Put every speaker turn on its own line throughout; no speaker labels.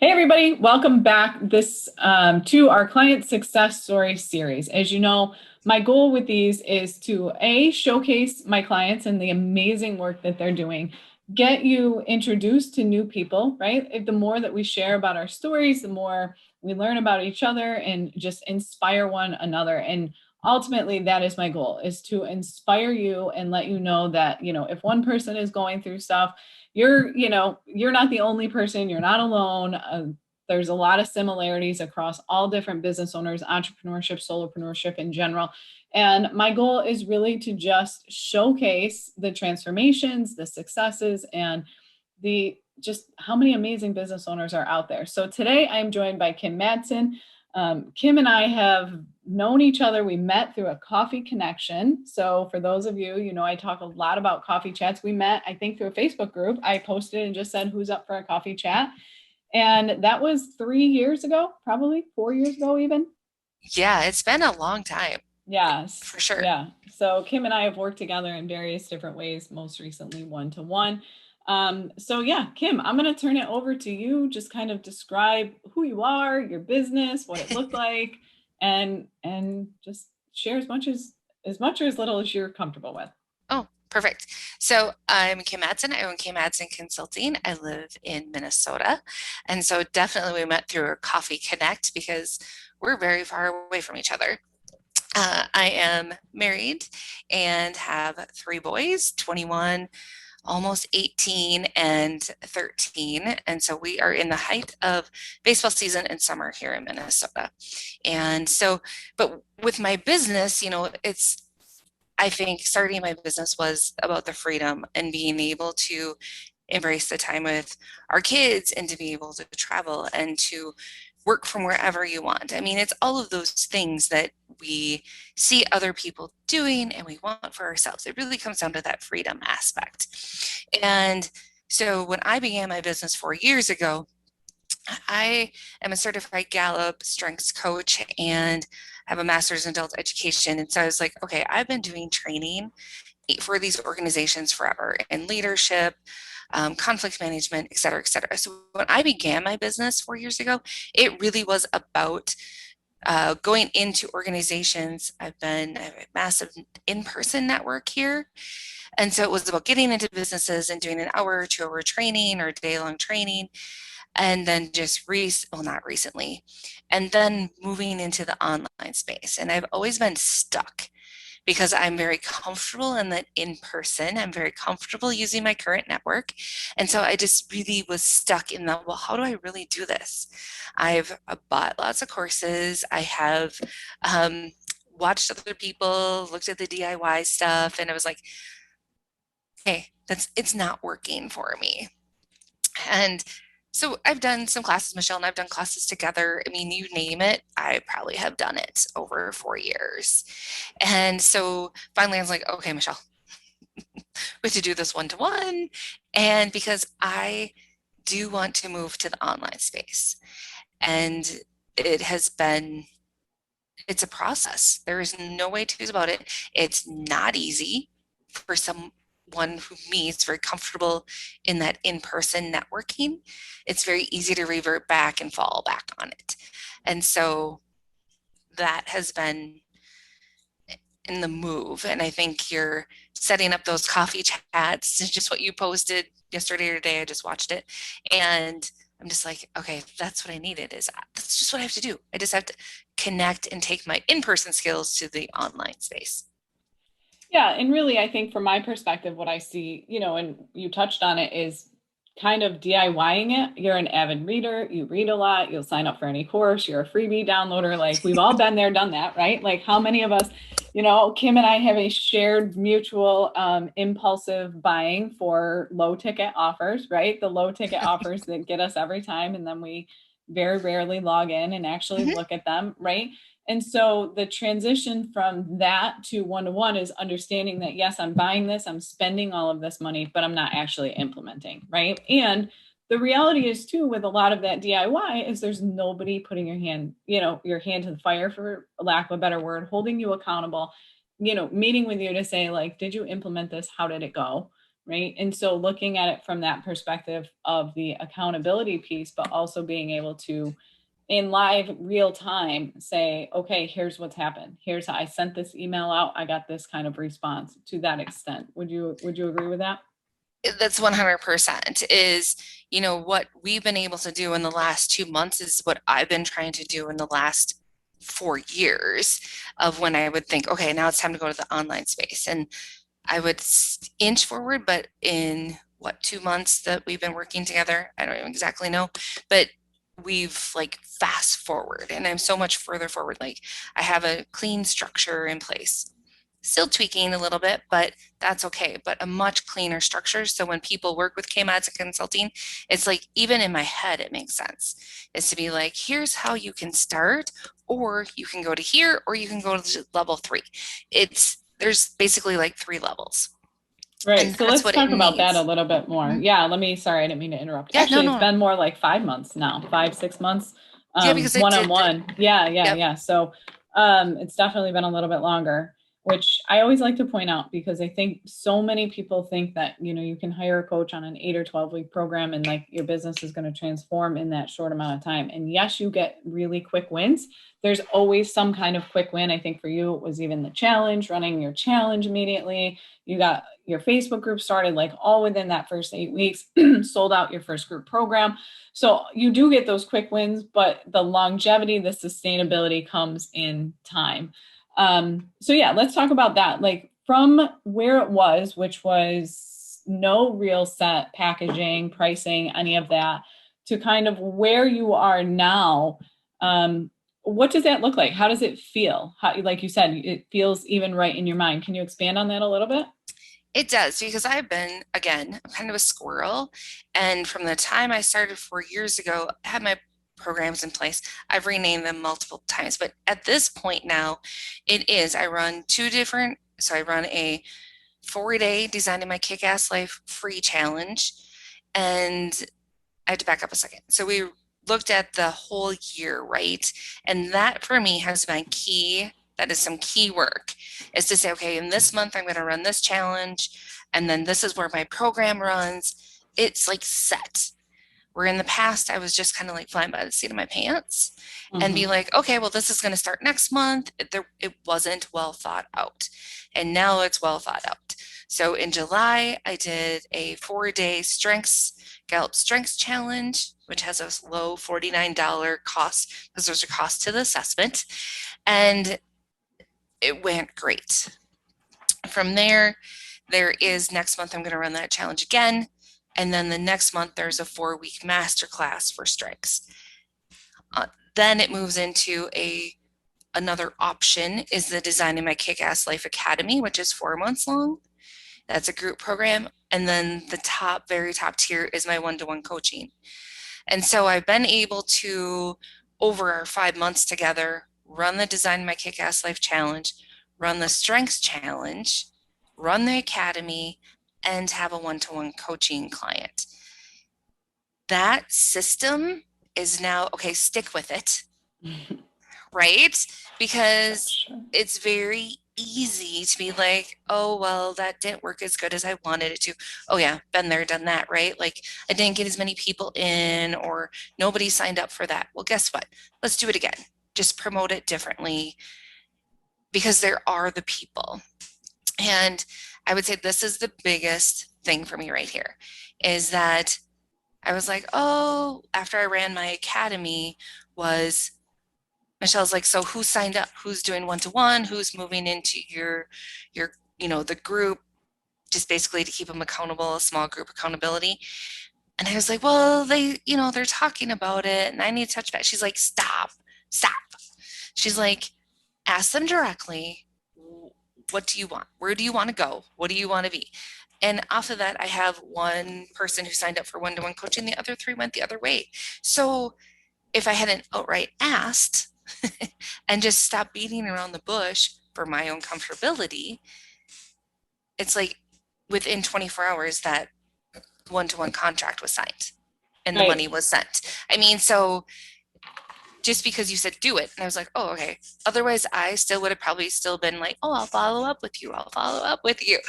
Hey everybody, welcome back to our client success story series. As you know, my goal with these is to showcase my clients and the amazing work that they're doing, get you introduced to new people, right? The more that we share about our stories, the more we learn about each other and just inspire one another. And ultimately that is my goal, is to inspire you and let you know that, if one person is going through stuff, you're not the only person, you're not alone. There's a lot of similarities across all different business owners, entrepreneurship, solopreneurship in general. And my goal is really to just showcase the transformations, the successes, and the just how many amazing business owners are out there. So today I'm joined by Kim Madsen. Kim and I have known each other. We met through a coffee connection. So for those of you, I talk a lot about coffee chats. We met, I think, through a Facebook group. I posted and just said, who's up for a coffee chat? And that was 3 years ago, probably 4 years ago even.
Yeah, it's been a long time
Yes.
for sure.
Yeah. So Kim and I have worked together in various different ways, most recently one-to-one. So yeah, Kim, I'm going to turn it over to you. Just kind of describe who you are, your business, what it looked like, and just share as much or as little as you're comfortable with.
Oh, perfect. So I'm Kim Madsen. I own Kim Madsen Consulting. I live in Minnesota. And so definitely we met through a coffee connect because we're very far away from each other. I am married and have three boys, 21, almost 18 and 13. And so we are in the height of baseball season and summer here in Minnesota. And so, but with my business, I think starting my business was about the freedom and being able to embrace the time with our kids and to be able to travel and to work from wherever you want. I mean, it's all of those things that we see other people doing and we want for ourselves. It really comes down to that freedom aspect. And so when I began my business 4 years ago, I am a certified Gallup Strengths Coach and have a master's in adult education. And so I was like, okay, I've been doing training for these organizations forever in leadership, conflict management, et cetera, et cetera. So when I began my business 4 years ago, it really was about going into organizations. I have a massive in-person network here. And so it was about getting into businesses and doing an hour or 2 hour training or day-long training and then not recently, and then moving into the online space. And I've always been stuck because I'm very comfortable in that in person. I'm very comfortable using my current network. And so I just really was stuck in the, well, how do I really do this? I've bought lots of courses. I have watched other people, looked at the DIY stuff, and I was like, hey, it's not working for me. And so I've done some classes, Michelle, and I've done classes together. I mean, you name it, I probably have done it over 4 years. And so finally I was like, okay, Michelle, we have to do this one-to-one. And because I do want to move to the online space. And it has been, it's a process. There is no way to about it. It's not easy for someone who me is very comfortable in that in-person networking. It's very easy to revert back and fall back on it. And so that has been in the move. And I think you're setting up those coffee chats, just what you posted yesterday or today. I just watched it. And I'm just like, okay, that's what I needed is that's just what I have to do. I just have to connect and take my in-person skills to the online space.
Yeah, and really, I think from my perspective, what I see, and you touched on it, is kind of DIYing it. You're an avid reader, you read a lot, you'll sign up for any course, you're a freebie downloader. Like we've all been there, done that, right? Like how many of us, Kim and I have a shared mutual impulsive buying for low ticket offers, right? The low ticket offers that get us every time, and then we very rarely log in and actually
Mhm.
look at them, right? And so the transition from that to one-to-one is understanding that, yes, I'm buying this, I'm spending all of this money, but I'm not actually implementing, right? And the reality is too, with a lot of that DIY is there's nobody putting your hand to the fire, for lack of a better word, holding you accountable, meeting with you to say like, did you implement this? How did it go? right? And so looking at it from that perspective of the accountability piece, but also being able to in live real time say, okay, here's what's happened. Here's how I sent this email out. I got this kind of response to that extent. Would you agree with that?
That's 100% is, what we've been able to do in the last 2 months is what I've been trying to do in the last 4 years of when I would think, okay, now it's time to go to the online space. And I would inch forward, but in what, 2 months that we've been working together, I don't even exactly know, but we've like fast forward and I'm so much further forward. Like I have a clean structure in place. Still tweaking a little bit, but that's okay. But a much cleaner structure. So when people work with Kim Madsen Consulting, it's like even in my head, it makes sense. Is to be like, here's how you can start, or you can go to here, or you can go to level 3. There's basically like 3 levels.
Right.
And
So
that's
let's
what it
talk about that a
needs.
little bit more.
Mhm.
Yeah. Sorry, I didn't mean to interrupt.
Yeah, no,
Actually, it's
no.
been more like 5 months now, 5, 6 months,
Yeah, because I
one on
did.
one. Yeah. Yeah.
Yep.
Yeah. So, it's definitely been a little bit longer, which I always like to point out because I think so many people think that, you can hire a coach on an 8 or 12 week program and like your business is going to transform in that short amount of time. And yes, you get really quick wins. There's always some kind of quick win. I think for you, it was even the challenge, running your challenge immediately. You got your Facebook group started like all within that first 8 weeks, sold out your first group program. So you do get those quick wins, but the longevity, the sustainability comes in time. So yeah, let's talk about that. Like from where it was, which was no real set packaging, pricing, any of that, to kind of where you are now. What does that look like? How does it feel? How, like you said, it feels even right in your mind. Can you expand on that a little bit?
It does, because I've been, again, I'm kind of a squirrel. And from the time I started 4 years ago, I had my programs in place. I've renamed them multiple times. But at this point now, I run so I run a 4-day Designing My Kick-Ass Life free challenge. And I have to back up a second. So we looked at the whole year, right? And that for me has been key. That is some key work, is to say, okay, in this month, I'm going to run this challenge. And then this is where my program runs. It's like set. Where in the past, I was just kind of like flying by the seat of my pants and be
Mm-hmm.
like, okay, well, this is going to start next month. It wasn't well thought out. And now it's well thought out. So in July, I did a 4-day Gallup Strengths Challenge, which has a low $49 cost because there's a cost to the assessment. And it went great. From there is next month, I'm going to run that challenge again. And then the next month, there's a 4-week masterclass for strengths. Then it moves into another option is the Designing My Kick-Ass Life Academy, which is 4 months long. That's a group program. And then the very top tier is my one-to-one coaching. And so I've been able to, over our 5 months together, run the Design My Kick-Ass Life Challenge, run the Strengths Challenge, run the Academy, and have a one-to-one coaching client. That system is now, okay, stick with it, right? Because
Sure.
it's very easy to be like, oh, well, that didn't work as good as I wanted it to. Oh, yeah, been there, done that, right? Like I didn't get as many people in or nobody signed up for that. Well, guess what? Let's do it again. Just promote it differently because there are the people. And I would say this is the biggest thing for me right here is that I was like, oh, after I ran my academy was Michelle's like, so who signed up? Who's doing one-to-one? Who's moving into the group, just basically to keep them accountable, a small group accountability. And I was like, well, they're talking about it and I need to touch back. She's like, stop. She's like, ask them directly, what do you want? Where do you want to go? What do you want to be? And off of that, I have one person who signed up for one-to-one coaching. The other 3 went the other way. So if I hadn't outright asked and just stopped beating around the bush for my own comfortability, it's like within 24 hours that one-to-one contract was signed and the money
Right.
was sent. I mean, so just because you said do it, and I was like, oh, okay. Otherwise, I still would have probably still been like, oh, I'll follow up with you. I'll follow up with you.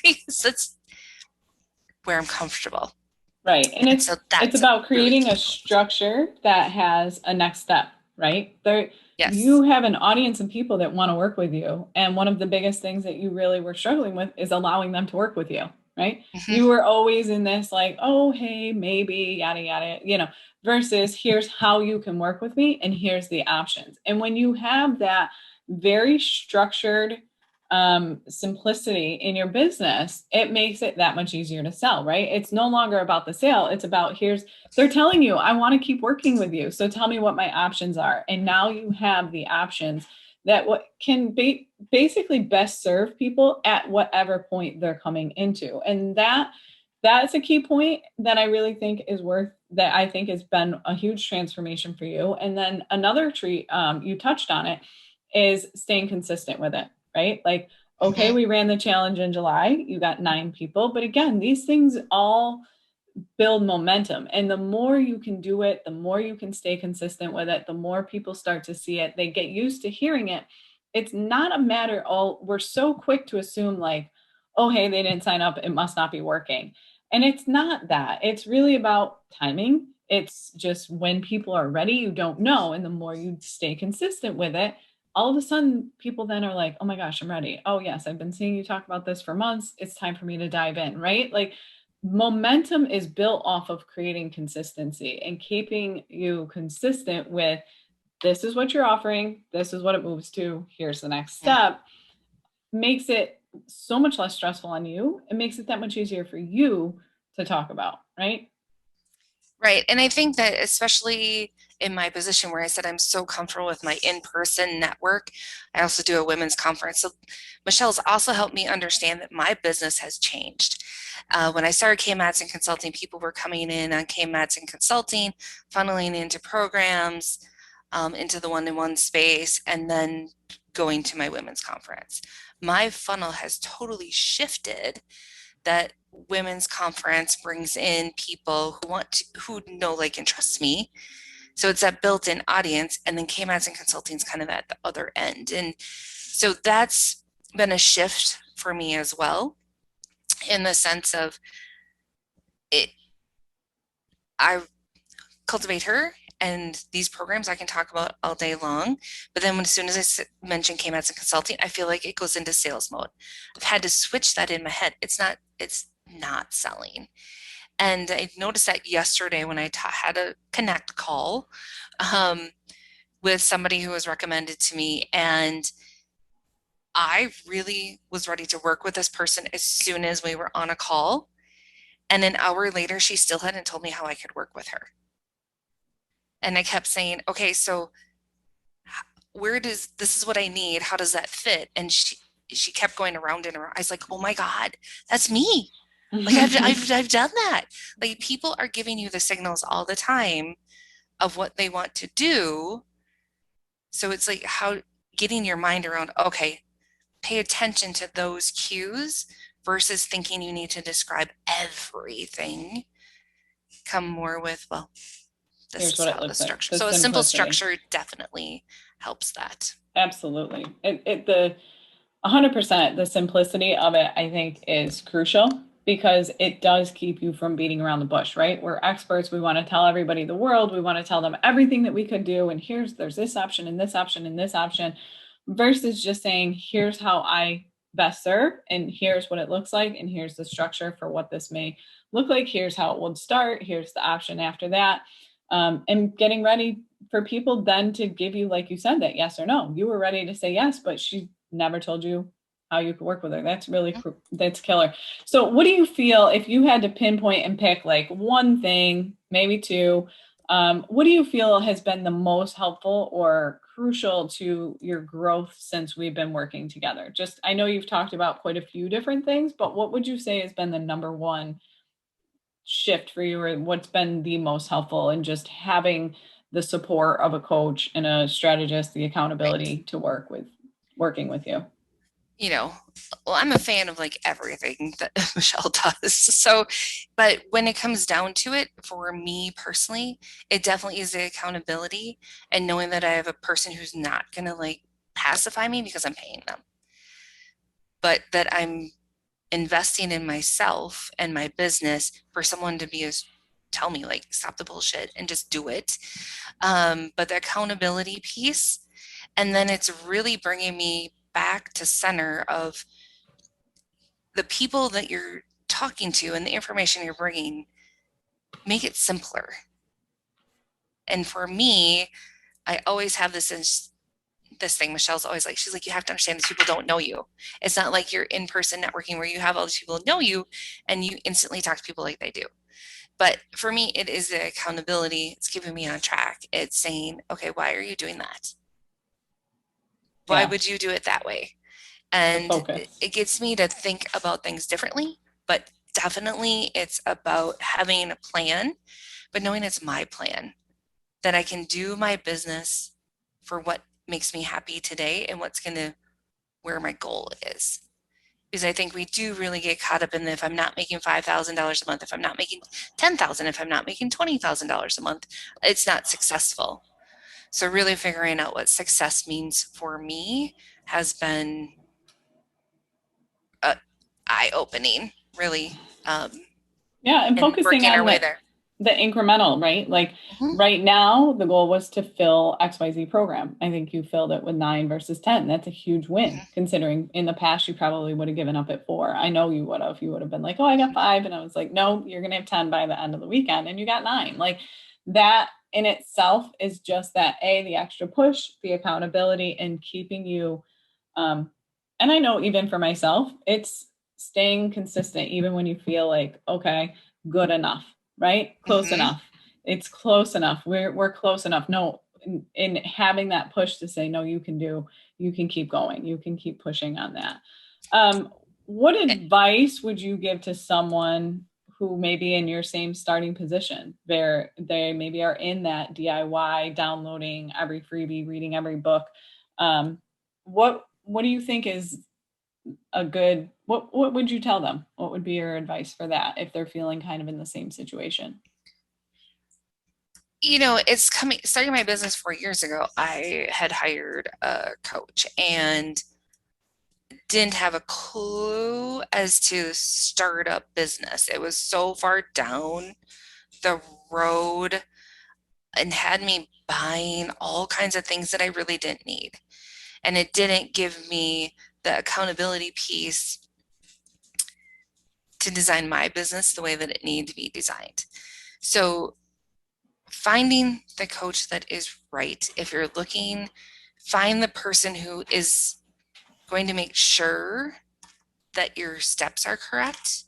Because where I'm comfortable.
Right. And
And so
it's
that's a
about
really
creating a
key point.
structure that has a next step, right? There you
Yes.
have an audience of people that want to work with you. And one of the biggest things that you really were struggling with is allowing them to work with you, right?
Hmm.
You were always in this like, oh, hey, maybe, yada, yada, versus here's how you can work with me and here's the options. And when you have that very structured simplicity in your business, it makes it that much easier to sell, right? It's no longer about the sale. It's about they're telling you, I want to keep working with you. So tell me what my options are. And now you have the options that what can be basically best serve people at whatever point they're coming into. And that's a key point that I really think is worth that I think has been a huge transformation for you. And then another treat, you touched on it, is staying consistent with it, right? Like, okay,
Hmm.
we ran the challenge in July, you got 9 people, but again, these things all build momentum. And the more you can do it, the more you can stay consistent with it, the more people start to see it, they get used to hearing it. It's not a matter, all we're so quick to assume like, oh, hey, they didn't sign up, it must not be working. And it's not that. It's really about timing. It's just when people are ready, you don't know. And the more you stay consistent with it, all of a sudden people then are like, oh my gosh, I'm ready. Oh yes, I've been seeing you talk about this for months. It's time for me to dive in, right? Like momentum is built off of creating consistency and keeping you consistent with this is what you're offering, this is what it moves to, here's the next
Yeah.
step, makes it so much less stressful on you. It makes it that much easier for you to talk about, right?
Right. And I think that especially in my position where I said I'm so comfortable with my in-person network, I also do a women's conference. So Michelle's also helped me understand that my business has changed. When I started Kim Madsen Consulting, people were coming in on Kim Madsen Consulting, funneling into programs, into the one-on-one space, and then going to my women's conference. My funnel has totally shifted, that women's conference brings in people who know, like, and trust me. So it's that built-in audience, and then Kim Madsen Consulting is kind of at the other end. And so that's been a shift for me as well, in the sense of it, I cultivate her and these programs I can talk about all day long. But then as soon as I mention Kim Madsen Consulting, I feel like it goes into sales mode. I've had to switch that in my head. It's not selling. And I noticed that yesterday when I had a connect call um, with somebody who was recommended to me. And I really was ready to work with this person as soon as we were on a call. And an hour later, she still hadn't told me how I could work with her. And I kept saying, okay, so this is what I need. How does that fit? And she kept going around and around. I was like, oh my God, that's me. Like I've done that. Like people are giving you the signals all the time of what they want to do. So it's like how getting your mind around, okay, pay attention to those cues versus thinking you need to describe everything. Come more with, well, this
Here's
is
what it
how the
looks like,
structure.
the
So a simple
simplicity.
structure definitely helps that.
Absolutely. The 100%, the simplicity of it, I think, is crucial because it does keep you from beating around the bush, right? We're experts. We want to tell everybody the world. We want to tell them everything that we could do. And there's this option and this option and this option versus just saying, here's how I best serve and here's what it looks like. And here's the structure for what this may look like. Here's how it would start. Here's the option after that. And getting ready for people then to give you, like you said, that yes or no. You were ready to say yes, but she never told you how you could work with her. That's really, that's killer. So what do you feel if you had to pinpoint and pick like one thing, maybe two, what do you feel has been the most helpful or crucial to your growth since we've been working together? Just, I know you've talked about quite a few different things, but what would you say has been the number one shift for you, or what's been the most helpful in just having the support of a coach and a strategist, the
Right.
accountability to working with you?
You know, well, I'm a fan of like everything that Michelle does. So, but when it comes down to it, for me personally, it definitely is the accountability and knowing that I have a person who's not going to like pacify me because I'm paying them, but that I'm investing in myself and my business for someone to tell me like, stop the bullshit and just do it. But the accountability piece, and then it's really bringing me back to center of the people that you're talking to and the information you're bringing, make it simpler. And for me, I always have this thing. Michelle's always like, she's like, you have to understand these people don't know you. It's not like you're in-person networking where you have all these people know you and you instantly talk to people like they do. But for me, it is the accountability. It's keeping me on track. It's saying, okay, why are you doing that? Why
Yeah,
would you do it that way?
the
And
focus.
it gets me to think about things differently, but definitely it's about having a plan, but knowing it's my plan, that I can do my business for what makes me happy today and where my goal is. Because I think we do really get caught up in if I'm not making $5,000 a month, if I'm not making 10,000, if I'm not making $20,000 a month, it's not successful. So really figuring out what success means for me has been eye-opening, really,
Yeah, and
and
focusing
working our
on
way there.
the incremental, right? Like
Mhm.
right now, the goal was to fill XYZ program. I think you filled it with 9 versus 10. That's a huge win,
Mhm.
considering in the past you probably would have given up at 4. I know you would have. You would have been like, oh, I got 5. And I was like, no, you're gonna have 10 by the end of the weekend, and you got 9. Like that in itself is just that the extra push, the accountability, and keeping you and I know even for myself, it's staying consistent even when you feel like, okay, good enough, right? Close
Mhm.
enough. It's close enough. We're close enough. No, in having that push to say, no, you can keep going. You can keep pushing on that. What
Eh,
advice would you give to someone who may be in your same starting position? They maybe are in that DIY, downloading every freebie, reading every book. What do you think is a good what would you tell them? What would be your advice for that if they're feeling kind of in the same situation?
it's starting my business 4 years ago. I had hired a coach and didn't have a clue as to start up business. It was so far down the road and had me buying all kinds of things that I really didn't need. And it didn't give me the accountability piece to design my business the way that it needed to be designed. So finding the coach that is right. If you're looking, find the person who is going to make sure that your steps are correct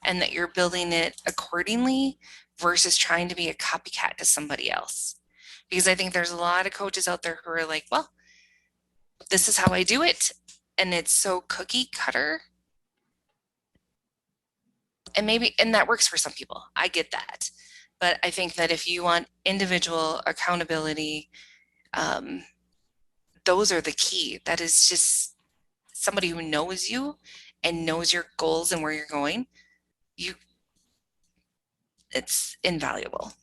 and that you're building it accordingly versus trying to be a copycat to somebody else. Because I think there's a lot of coaches out there who are like, well, this is how I do it. And it's so cookie cutter. And that works for some people. I get that. But I think that if you want individual accountability, um, those are the key. That is just somebody who knows you and knows your goals and where you're going. You, it's invaluable.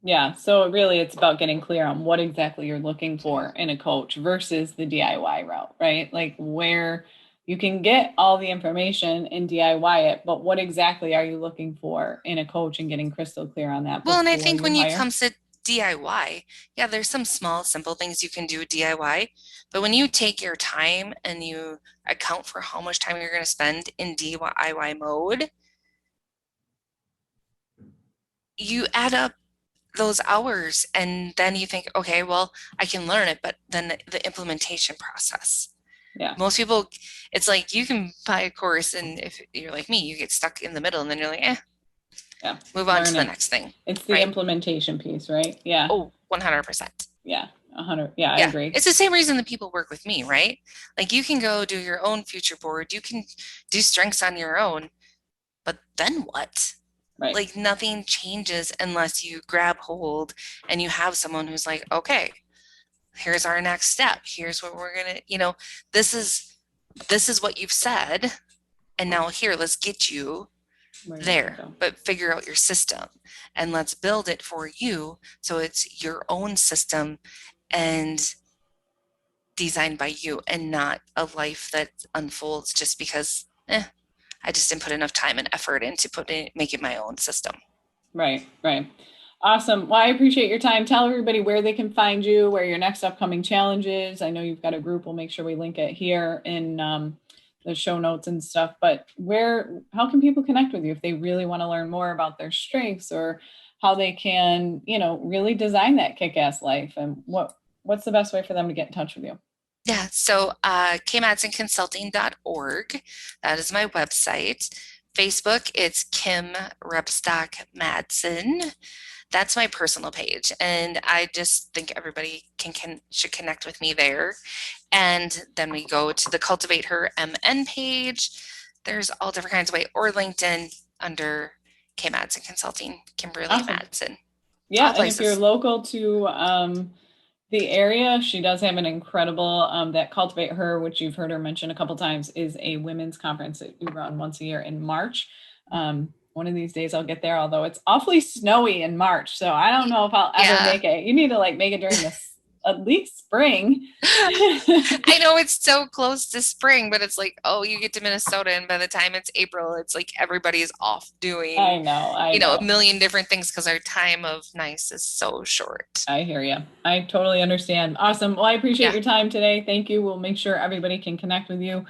Yeah, so really it's about getting clear on what exactly you're looking for in a coach versus the DIY route, right? Like where you can get all the information and DIY it, but what exactly are you looking for in a coach and getting crystal clear on that
Well, and I
before
think
you
when you
hire?
come to DIY, yeah, there's some small, simple things you can do DIY. But when you take your time and you account for how much time you're going to spend in DIY mode, you add up those hours and then you think, okay, well, I can learn it, but then the implementation process.
Yeah.
Most people, it's like you can buy a course, and if you're like me, you get stuck in the middle and then you're like,
Yeah.
move on to
Learn
the
it.
next thing,
It's the
right?
implementation piece, right? Yeah.
Oh, 100%.
Yeah. 100. Yeah, I
Yeah,
agree.
it's the same reason that people work with me, right? Like you can go do your own future board, you can do strengths on your own, but then what?
Right.
Like nothing changes unless you grab hold and you have someone who's like, okay, here's our next step. Here's what we're gonna, this is this is what you've said, and now here, let's get you
Where you want to
there,
go.
but figure out your system and let's build it for you so it's your own system and designed by you and not a life that unfolds just because I just didn't put enough time and effort into make it my own system.
Right, right. Awesome. Well, I appreciate your time. Tell everybody where they can find you, where your next upcoming challenge is. I know you've got a group. We'll make sure we link it here in the show notes and stuff. But how can people connect with you if they really want to learn more about their strengths, or how they can, really design that kick-ass life? And what's the best way for them to get in touch with you?
Yeah, so kmadsenconsulting.org. That is my website. Facebook, it's Kim Repstock Madsen. That's my personal page, and I just think everybody should connect with me there. And then we go to the Cultivate Her MN page. There's all different kinds of ways, or LinkedIn under Kim Madsen Consulting, Kimberly
Awesome.
Madsen.
Yeah,
All
and if you're
places.
local to the area, she does have an incredible that Cultivate Her, which you've heard her mention a couple times, is a women's conference that we run once a year in March. One of these days I'll get there, although it's awfully snowy in March, so I don't know if I'll ever
Yeah.
make it. You need to make it during this at least spring.
I know it's so close to spring, but it's like, oh, you get to Minnesota, and by the time it's April, it's like everybody's off
I
doing,
know, I
a
know.
million different things because our time of nice is so short.
I hear you. I totally understand. Awesome. Well, I appreciate
Yeah.
your time today. Thank you. We'll make sure everybody can connect with you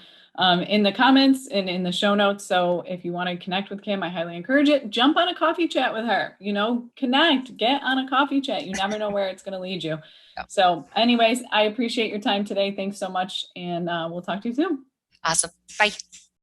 in the comments and in the show notes. So if you want to connect with Kim, I highly encourage it. Jump on a coffee chat with her, connect, get on a coffee chat. You never know where it's going to lead you.
Yep.
So anyways, I appreciate your time today. Thanks so much. And we'll talk to you soon.
Awesome. Bye.